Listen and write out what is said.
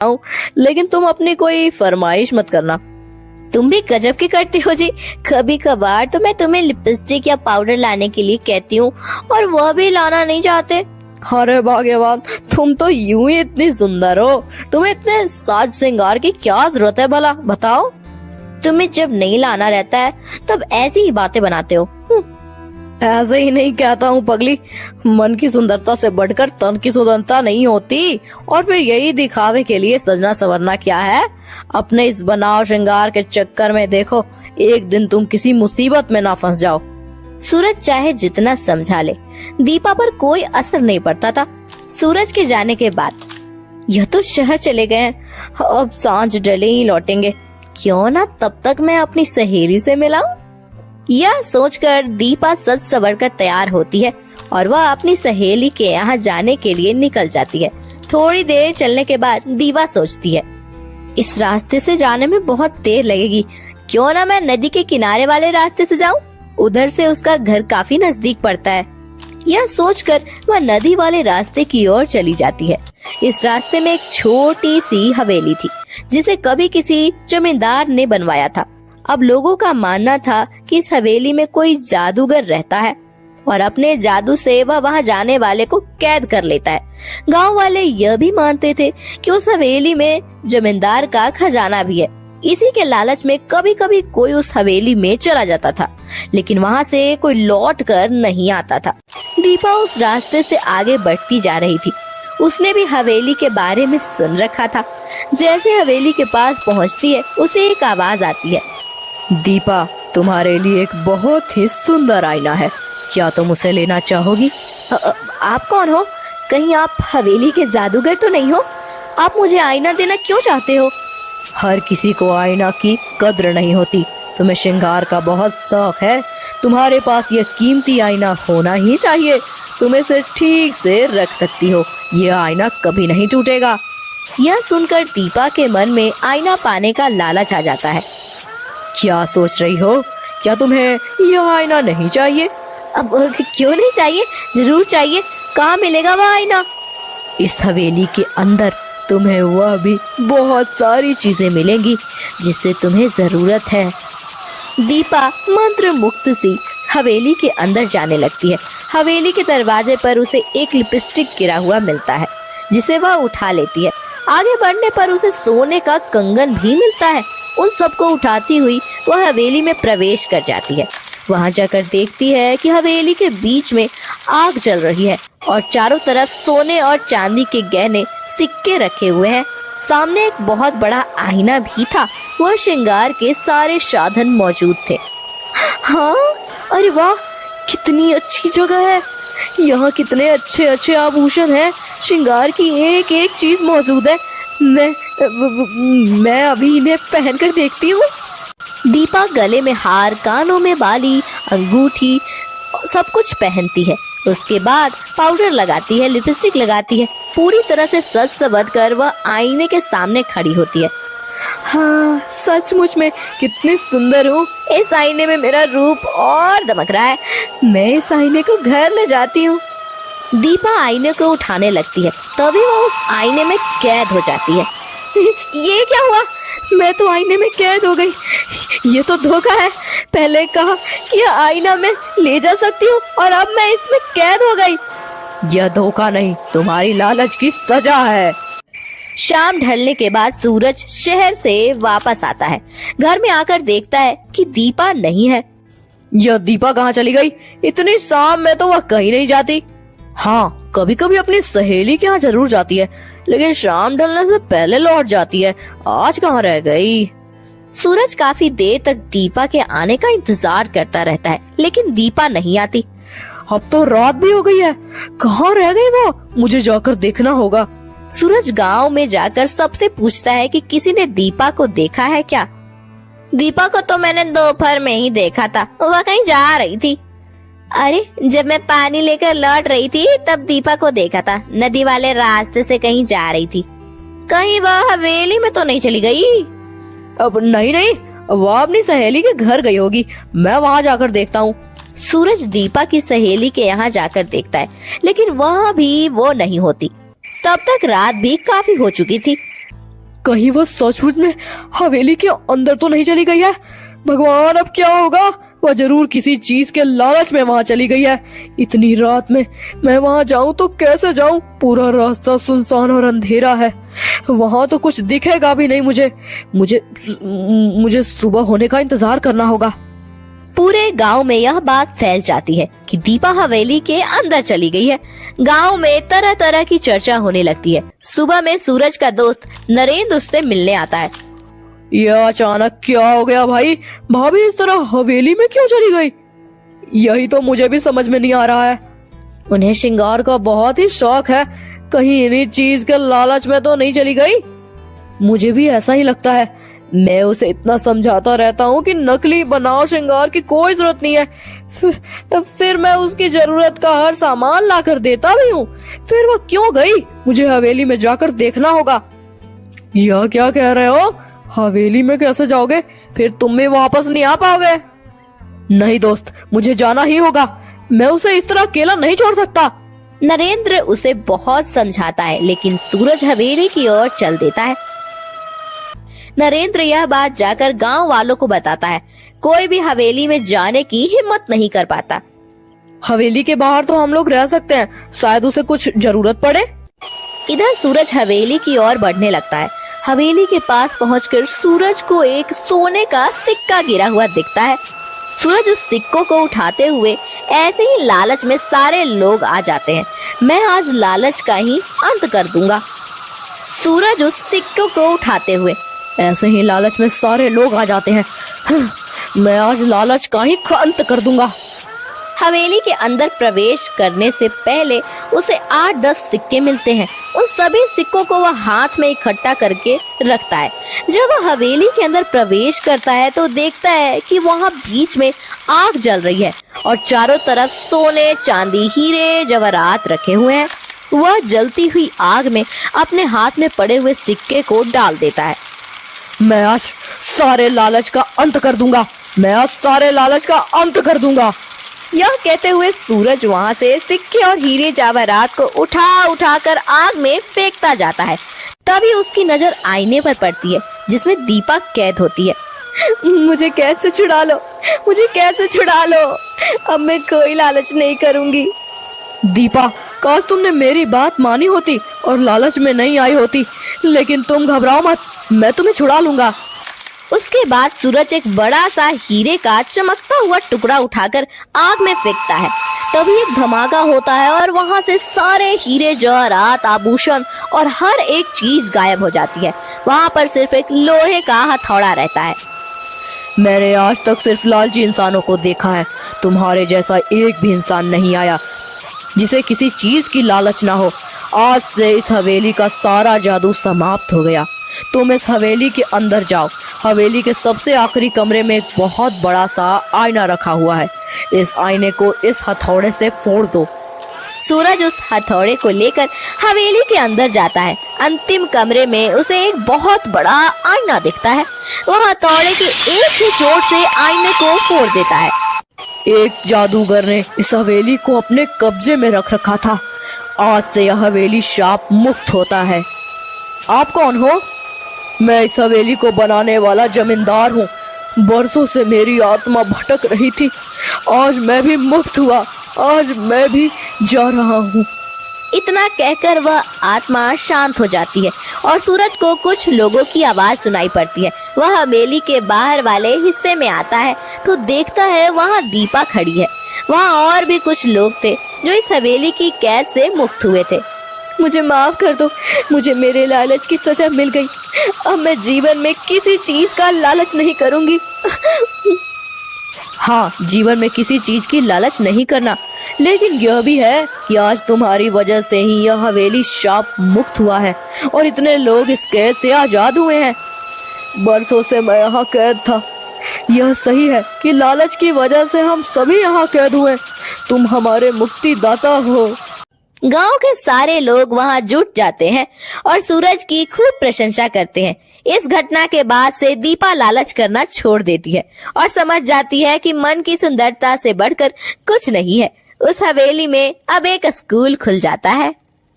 हूँ, लेकिन तुम अपनी कोई फरमाइश मत करना। तुम भी गजब के करते हो जी। कभी कभार तो मैं तुम्हें लिपस्टिक या पाउडर लाने के लिए कहती हूँ और वह भी लाना नहीं चाहते। अरे भाग्यवान, तुम तो यूं ही इतनी सुंदर हो, तुम्हें इतने साज श्रृंगार की क्या जरूरत है भला, बताओ। तुम्हें जब नहीं लाना रहता है तब ऐसी ही बातें बनाते हो। ऐसे ही नहीं कहता हूँ पगली, मन की सुंदरता से बढ़कर तन की सुंदरता नहीं होती। और फिर यही दिखावे के लिए सजना संवरना क्या है? अपने इस बनाव श्रृंगार के चक्कर में देखो एक दिन तुम किसी मुसीबत में ना फंस जाओ। सूरज चाहे जितना समझा ले, दीपा पर कोई असर नहीं पड़ता था। सूरज के जाने के बाद यह तो शहर चले गए हैं, अब सांझ डले ही लौटेंगे, क्यों ना तब तक मैं अपनी सहेली से मिलाऊं। यह सोचकर दीपा सज सवर कर तैयार होती है और वह अपनी सहेली के यहाँ जाने के लिए निकल जाती है। थोड़ी देर चलने के बाद दीपा सोचती है, इस रास्ते से जाने में बहुत देर लगेगी, क्यों ना मैं नदी के किनारे वाले रास्ते से जाऊं, उधर से उसका घर काफी नजदीक पड़ता है। यह सोचकर वह नदी वाले रास्ते की ओर चली जाती है। इस रास्ते में एक छोटी सी हवेली थी जिसे कभी किसी जमींदार ने बनवाया था। अब लोगों का मानना था कि इस हवेली में कोई जादूगर रहता है और अपने जादू से वह वहां जाने वाले को कैद कर लेता है। गांव वाले यह भी मानते थे कि उस हवेली में जमींदार का खजाना भी है। इसी के लालच में कभी कभी कोई उस हवेली में चला जाता था, लेकिन वहां से कोई लौट कर नहीं आता था। दीपा उस रास्ते से आगे बढ़ती जा रही थी। उसने भी हवेली के बारे में सुन रखा था। जैसे हवेली के पास पहुंचती है, उसे एक आवाज आती है, दीपा, तुम्हारे लिए एक बहुत ही सुंदर आईना है, क्या तुम उसे लेना चाहोगी? आप कौन हो? कहीं आप हवेली के जादूगर तो नहीं हो? आप मुझे आईना देना क्यों चाहते हो? हर किसी को आईना की कद्र नहीं होती। तुम्हें श्रृंगार का बहुत शौक है, तुम्हारे पास यह कीमती आईना होना ही चाहिए। तुम इसे ठीक से रख सकती हो, यह आईना कभी नहीं टूटेगा। यह सुनकर दीपा के मन में आईना पाने का लालच आ जाता है। क्या सोच रही हो? क्या तुम्हें यह आईना नहीं चाहिए? अब क्यों नहीं चाहिए, जरूर चाहिए। कहाँ मिलेगा वह आईना? इस हवेली के अंदर तुम्हें वह भी बहुत सारी चीजें मिलेंगी जिससे तुम्हें जरूरत है। दीपा मंत्र मुक्त सी हवेली के अंदर जाने लगती है। हवेली के दरवाजे पर उसे एक लिपस्टिक गिरा हुआ मिलता है जिसे वह उठा लेती है। आगे बढ़ने पर उसे सोने का कंगन भी मिलता है। उन सबको उठाती हुई वह हवेली में प्रवेश कर जाती है। वहां जाकर देखती है कि हवेली के बीच में आग जल रही है और चारों तरफ सोने और चांदी के गहने सिक्के रखे हुए हैं। सामने एक बहुत बड़ा आईना भी था। वह श्रृंगार के सारे साधन मौजूद थे। हाँ, अरे वाह, कितनी अच्छी जगह है। यहाँ कितने अच्छे अच्छे आभूषण हैं। श्रृंगार की एक एक चीज मौजूद है। मैं अभी इन्हें पहनकर देखती हूँ। दीपा गले में हार, कानों में बाली, अंगूठी, सब कुछ पहनती है। उसके बाद पाउडर लगाती है, लिपस्टिक लगाती है। पूरी तरह से सज संवर कर वह आईने के सामने खड़ी होती है। हाँ, सचमुच में कितनी सुंदर हूँ। इस आईने में मेरा रूप और दमक रहा है। मैं इस आईने को घर ले जाती हूँ। दीपा आईने को उठाने लगती है, तभी वह उस आईने में कैद हो जाती है। ये क्या हुआ? मैं तो आईने में कैद हो गई। ये तो धोखा है। पहले कहा कि आईना मैं ले जा सकती हूँ और अब मैं इसमें कैद हो गई। यह धोखा नहीं, तुम्हारी लालच की सजा है। शाम ढलने के बाद सूरज शहर से वापस आता है। घर में आकर देखता है कि दीपा नहीं है। यह दीपा कहाँ चली गई? इतनी शाम में तो वह कहीं नहीं जाती। हाँ, कभी कभी अपनी सहेली के यहाँ जरूर जाती है, लेकिन शाम ढलने से पहले लौट जाती है। आज कहाँ रह गई? सूरज काफी देर तक दीपा के आने का इंतजार करता रहता है, लेकिन दीपा नहीं आती। अब तो रात भी हो गई है, कहाँ रह गई वो? मुझे जाकर देखना होगा। सूरज गांव में जाकर सबसे पूछता है कि किसी ने दीपा को देखा है क्या। दीपा को तो मैंने दोपहर में ही देखा था, वह कहीं जा रही थी। अरे, जब मैं पानी लेकर लौट रही थी तब दीपा को देखा था। नदी वाले रास्ते से कहीं जा रही थी। कहीं वह हवेली में तो नहीं चली गई? अब नहीं, वह अपनी सहेली के घर गई होगी। मैं वहाँ जाकर देखता हूँ। सूरज दीपा की सहेली के यहाँ जाकर देखता है, लेकिन वह भी वो नहीं होती। तब तक रात भी काफी हो चुकी थी। कहीं वो सचमुच में हवेली के अंदर तो नहीं चली गई है। भगवान, अब क्या होगा? वह जरूर किसी चीज के लालच में वहाँ चली गई है। इतनी रात में मैं वहाँ जाऊँ तो कैसे जाऊँ? पूरा रास्ता सुनसान और अंधेरा है, वहाँ तो कुछ दिखेगा भी नहीं। मुझे सुबह होने का इंतजार करना होगा। पूरे गांव में यह बात फैल जाती है कि दीपा हवेली के अंदर चली गई है। गांव में तरह तरह की चर्चा होने लगती है। सुबह में सूरज का दोस्त नरेंद्र उससे मिलने आता है। यह अचानक क्या हो गया भाई? भाभी इस तरह हवेली में क्यों चली गई? यही तो मुझे भी समझ में नहीं आ रहा है। उन्हें श्रृंगार का बहुत ही शौक है, कहीं इन्हीं चीज के लालच में तो नहीं चली गई? मुझे भी ऐसा ही लगता है। मैं उसे इतना समझाता रहता हूँ कि नकली बनाओ श्रृंगार की कोई जरूरत नहीं है। फिर मैं उसकी जरूरत का हर सामान लाकर देता भी हूँ। फिर वह क्यों गई? मुझे हवेली में जाकर देखना होगा। यह क्या कह रहे हो? हवेली में कैसे जाओगे? फिर तुम भी वापस नहीं आ पाओगे। नहीं दोस्त, मुझे जाना ही होगा। मैं उसे इस तरह अकेला नहीं छोड़ सकता। नरेंद्र उसे बहुत समझाता है, लेकिन सूरज हवेली की ओर चल देता है। नरेंद्र यह बात जाकर गांव वालों को बताता है। कोई भी हवेली में जाने की हिम्मत नहीं कर पाता। हवेली के बाहर तो हम लोग रह सकते हैं, शायद उसे कुछ जरूरत पड़े। इधर सूरज हवेली की ओर बढ़ने लगता है। हवेली के पास पहुंचकर सूरज को एक सोने का सिक्का गिरा हुआ दिखता है। सूरज उस सिक्कों को उठाते हुए ऐसे ही लालच में सारे लोग आ जाते हैं। मैं आज लालच का ही अंत कर दूंगा। सूरज उस सिक्कों को उठाते हुए ऐसे ही लालच में सारे लोग आ जाते हैं। मैं आज लालच का ही अंत कर दूंगा। हवेली के अंदर प्रवेश करने से पहले उसे 8-10 सिक्के मिलते हैं। उन सभी सिक्कों को वह हाथ में इकट्ठा करके रखता है। जब वह हवेली के अंदर प्रवेश करता है तो देखता है कि वहाँ बीच में आग जल रही है और चारों तरफ सोने, चांदी, हीरे, जवाहरात रखे हुए हैं। वह जलती हुई आग में अपने हाथ में पड़े हुए सिक्के को डाल देता है। मैं आज सारे लालच का अंत कर दूंगा। मैं आज सारे लालच का अंत कर दूंगा। यह कहते हुए सूरज वहाँ से सिक्के और हीरे जवाहरात को उठा कर आग में फेंकता जाता है। तभी उसकी नजर आईने पर पड़ती है जिसमें दीपा कैद होती है। मुझे कैसे छुड़ा लो, मुझे कैसे छुड़ा लो। अब मैं कोई लालच नहीं करूंगी। दीपा, काश तुमने मेरी बात मानी होती और लालच में नहीं आई होती। लेकिन तुम घबराओ मत, मैं तुम्हें छुड़ा लूंगा। उसके बाद सूरज एक बड़ा सा हीरे का चमकता हुआ टुकड़ा उठाकर आग में फेंकता है। तभी एक धमाका होता है और वहाँ से सारे हीरे, जवाहरात, आभूषण और हर एक चीज गायब हो जाती है। वहाँ पर सिर्फ एक लोहे का हथौड़ा रहता है। मैंने आज तक सिर्फ लालची इंसानों को देखा है। तुम्हारे जैसा एक भी इंसान नहीं आया जिसे किसी चीज की लालच ना हो। आज से इस हवेली का सारा जादू समाप्त हो गया। तुम इस हवेली के अंदर जाओ। हवेली के सबसे आखिरी कमरे में एक बहुत बड़ा सा आईना रखा हुआ है। इस आईने को इस हथौड़े से फोड़ दो। सूरज उस हथौड़े को लेकर हवेली के अंदर जाता है। अंतिम कमरे में उसे एक बहुत बड़ा आईना दिखता है। वह हथौड़े के एक ही चोट से आईने को फोड़ देता है। एक जादूगर ने इस हवेली को अपने कब्जे में रख रखा था। आज से यह हवेली शाप मुक्त होता है। आप कौन हो? मैं इस हवेली को बनाने वाला जमींदार हूँ। बरसों से मेरी आत्मा भटक रही थी। आज मैं भी मुक्त हुआ। आज मैं भी जा रहा हूँ। इतना कहकर वह आत्मा शांत हो जाती है और सूरज को कुछ लोगों की आवाज सुनाई पड़ती है। वह हवेली के बाहर वाले हिस्से में आता है तो देखता है वहाँ दीपा खड़ी है। वहाँ और भी कुछ लोग थे जो इस हवेली की कैद से मुक्त हुए थे। मुझे माफ कर दो, मुझे मेरे लालच की सजा मिल गई। अब मैं जीवन में किसी चीज का लालच नहीं करूंगी। हाँ, जीवन में किसी चीज की लालच नहीं करना, लेकिन यह भी है कि आज तुम्हारी वजह से ही यह हवेली शाप मुक्त हुआ है और इतने लोग इस कैद से आजाद हुए हैं। बरसों से मैं यहाँ कैद था। यह सही है कि लालच की वजह से हम सभी यहाँ कैद हुए। तुम हमारे मुक्तिदाता हो। गांव के सारे लोग वहां जुट जाते हैं और सूरज की खूब प्रशंसा करते हैं। इस घटना के बाद से दीपा लालच करना छोड़ देती है और समझ जाती है कि मन की सुंदरता से बढ़कर कुछ नहीं है। उस हवेली में अब एक स्कूल खुल जाता है।